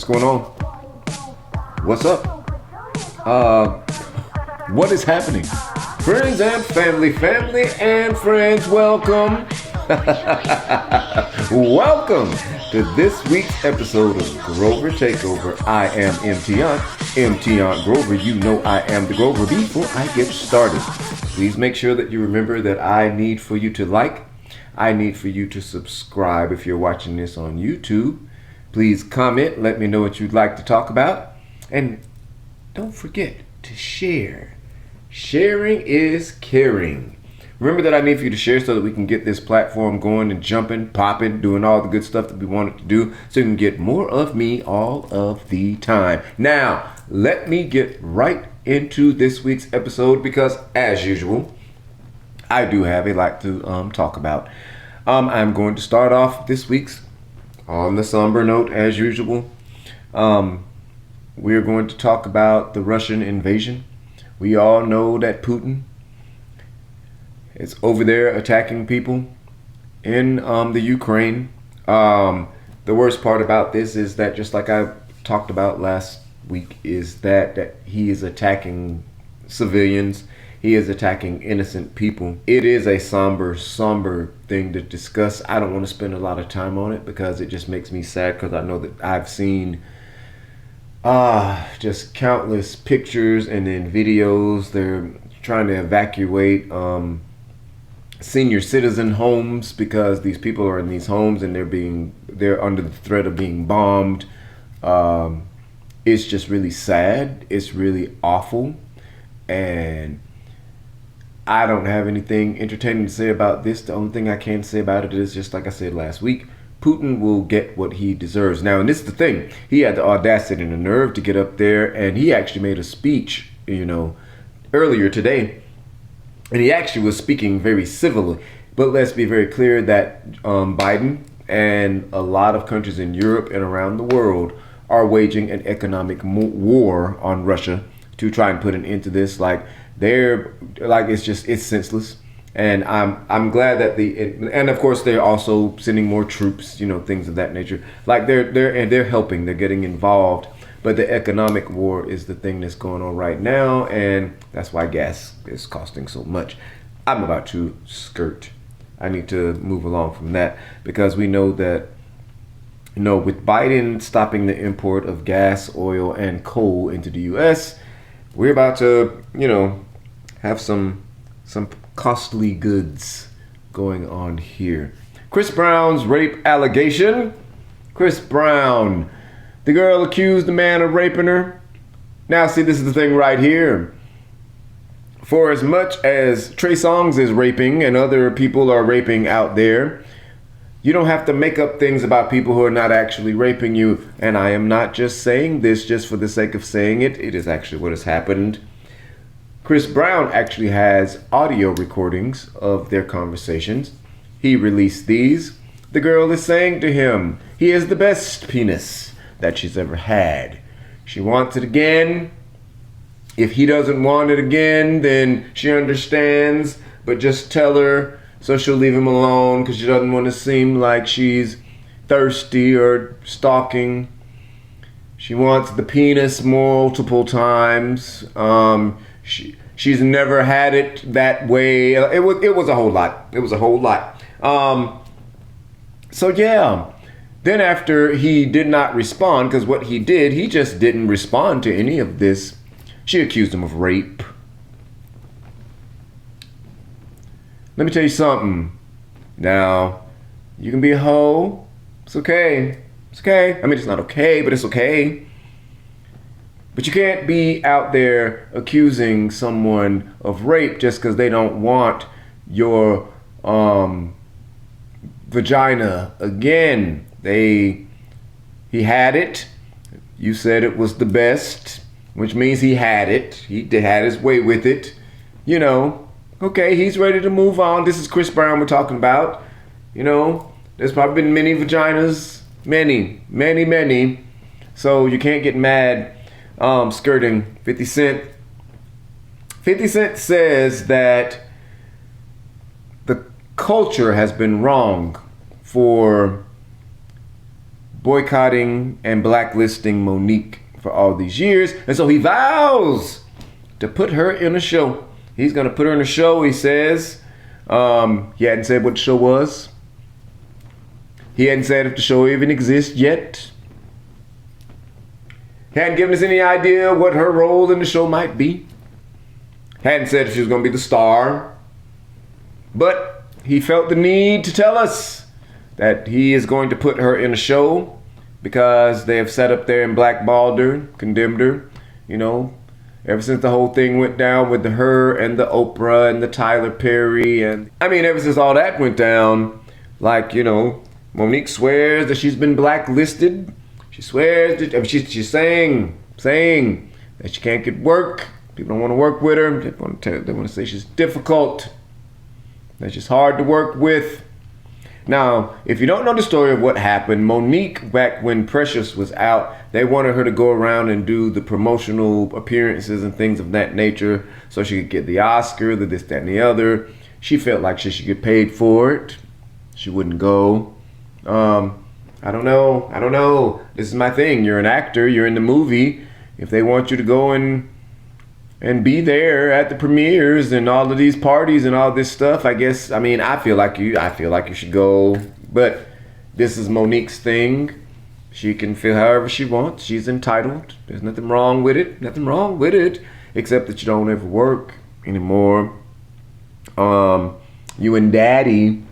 going on? What's up? What is happening? Friends and family and friends, welcome. Welcome to this week's episode of Grover Takeover. I am MT Aunt Grover. You know I am the Grover. Before I get started, please make sure that you remember that I need for you to like. I need for you to subscribe if you're watching this on YouTube. Please comment. Let me know what you'd like to talk about. And don't forget to share. Sharing is caring. Remember that I need for you to share so that we can get this platform going and jumping, popping, doing all the good stuff that we want it to do so you can get more of me all of the time. Now, let me get right into this week's episode because, as usual, I do have a lot to talk about. I'm going to start off this week's on the somber note, as usual. We're going to talk about the Russian invasion. We all know that Putin is over there attacking people in the Ukraine. The worst part about this is that, just like I talked about last week, is that he is attacking civilians. He is attacking innocent people. It is a somber thing to discuss. I don't want to spend a lot of time on it because it just makes me sad, because I know that I've seen just countless pictures and then videos. They're trying to evacuate senior citizen homes because these people are in these homes and they're under the threat of being bombed. It's just really sad. It's really awful. And I don't have anything entertaining to say about this. The only thing I can say about it is, just like I said last week, Putin will get what he deserves. Now, and this is the thing. He had the audacity and the nerve to get up there, and he actually made a speech, earlier today. And he actually was speaking very civilly. But let's be very clear that Biden and a lot of countries in Europe and around the world are waging an economic war on Russia to try and put an end to this. It's senseless. And I'm glad that and of course they're also sending more troops, things of that nature. They're helping, they're getting involved. But the economic war is the thing that's going on right now, and that's why gas is costing so much. I'm about to skirt. I need to move along from that, because we know that, with Biden stopping the import of gas, oil, and coal into the U.S., we're about to, have some costly goods going on here. Chris Brown's rape allegation. Chris Brown, the girl accused the man of raping her. Now, see, this is the thing right here. For as much as Trey Songz is raping and other people are raping out there, you don't have to make up things about people who are not actually raping you. And I am not just saying this just for the sake of saying it. It is actually what has happened. Chris Brown actually has audio recordings of their conversations. He released these. The girl is saying to him, he is the best penis that she's ever had. She wants it again. If he doesn't want it again, then she understands, but just tell her so she'll leave him alone, because she doesn't want to seem like she's thirsty or stalking. She wants the penis multiple times. She's never had it that way. It was a whole lot. It was a whole lot. So yeah. Then after he did not respond, because what he did, he just didn't respond to any of this. She accused him of rape. Let me tell you something. Now, you can be a hoe. It's okay. It's okay. I mean, it's not okay, but it's okay. But you can't be out there accusing someone of rape just because they don't want your vagina again. He had it. You said it was the best, which means he had it. He had his way with it. Okay, he's ready to move on. This is Chris Brown we're talking about. There's probably been many vaginas. Many. So you can't get mad skirting 50 Cent. 50 Cent says that the culture has been wrong for boycotting and blacklisting Monique for all these years. And so he vows to put her in a show. He's going to put her in a show, he says. He hadn't said what the show was. He hadn't said if the show even exists yet. He hadn't given us any idea what her role in the show might be. Hadn't said if she was going to be the star. But he felt the need to tell us that he is going to put her in a show because they have sat up there and blackballed her, condemned her, you know, ever since the whole thing went down with her and the Oprah and the Tyler Perry. And I mean, ever since all that went down, like, you know, Monique swears that she's been blacklisted. She swears that, I mean, she's saying that she can't get work. People don't want to work with her. They want to say she's difficult, that she's hard to work with. Now, if you don't know the story of what happened, Monique, back when Precious was out, they wanted her to go around and do the promotional appearances and things of that nature so she could get the Oscar, the this, that, and the other. She felt like she should get paid for it. She wouldn't go. I don't know. This is my thing. You're an actor. You're in the movie. If they want you to go and be there at the premieres and all of these parties and all this stuff, I guess, I mean, I feel like you should go. But this is Monique's thing. She can feel however she wants. She's entitled. There's nothing wrong with it. Nothing wrong with it. Except that you don't ever work anymore. You and Daddy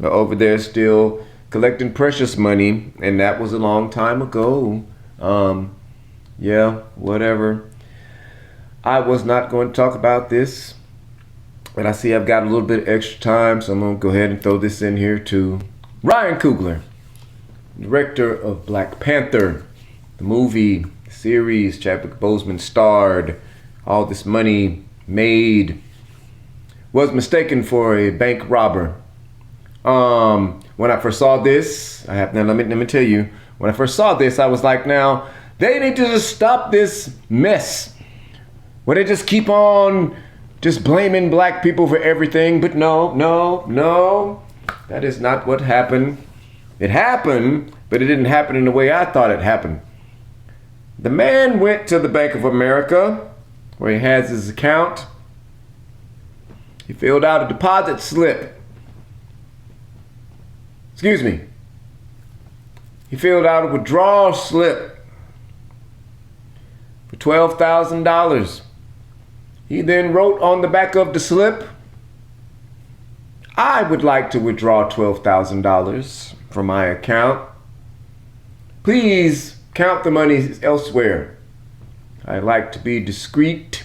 are over there still collecting Precious money, and that was a long time ago. Yeah, whatever. I was not going to talk about this, but I see I've got a little bit of extra time, so I'm going to go ahead and throw this in here too. Ryan Coogler, director of Black Panther, the movie, series Chadwick Boseman starred, all this money made, was mistaken for a bank robber. When I first saw this, let me tell you, when I first saw this, I was like, now, they need to just stop this mess where they just keep on just blaming black people for everything. But no, that is not what happened. It happened, but it didn't happen in the way I thought it happened. The man went to the Bank of America, where he has his account. He filled out a deposit slip. He filled out a withdrawal slip for $12,000. He then wrote on the back of the slip, I would like to withdraw $12,000 from my account. Please count the money elsewhere. I like to be discreet.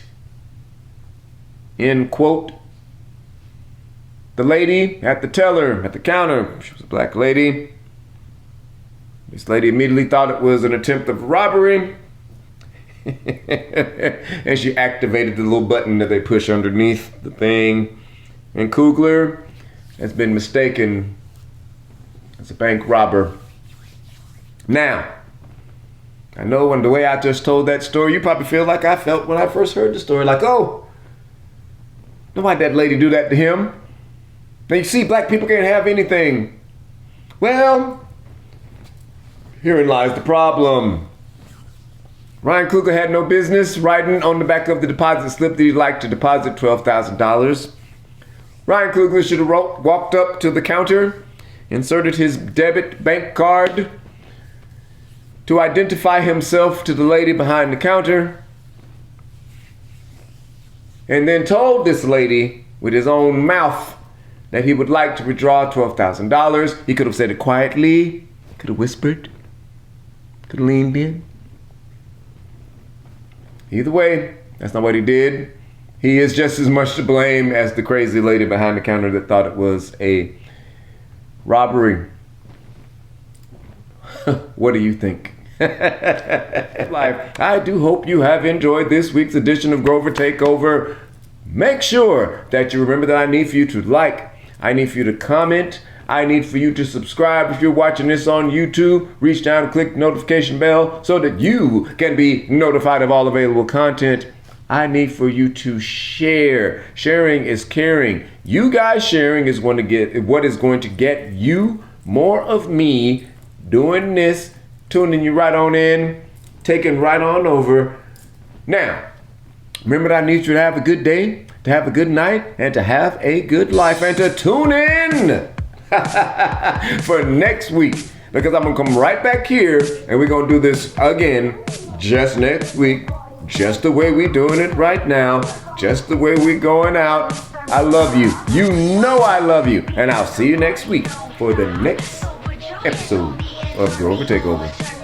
End quote. The lady at the teller, at the counter, she was a black lady. This lady immediately thought it was an attempt of robbery. And she activated the little button that they push underneath the thing. And Coogler has been mistaken as a bank robber. Now, I know when the way I just told that story, you probably feel like I felt when I first heard the story. Like, oh, why'd that lady do that to him? Now you see, black people can't have anything. Well, herein lies the problem. Ryan Coogler had no business writing on the back of the deposit slip that he'd like to deposit $12,000. Ryan Coogler should have walked up to the counter, inserted his debit bank card to identify himself to the lady behind the counter, and then told this lady with his own mouth that he would like to withdraw $12,000. He could have said it quietly, could have whispered, could have leaned in. Either way, that's not what he did. He is just as much to blame as the crazy lady behind the counter that thought it was a robbery. What do you think? I do hope you have enjoyed this week's edition of Grover Takeover. Make sure that you remember that I need for you to like, I need for you to comment, I need for you to subscribe. If you're watching this on YouTube, reach down and click the notification bell so that you can be notified of all available content. I need for you to share. Sharing is caring. You guys sharing is what is going to get you more of me doing this tuning you right on in, taking right on over. Now, remember that I need you to have a good day, to have a good night, and to have a good life, and to tune in for next week, because I'm going to come right back here and we're going to do this again just next week, just the way we're doing it right now, just the way we're going out. I love you. You know I love you. And I'll see you next week for the next episode of Grover Takeover.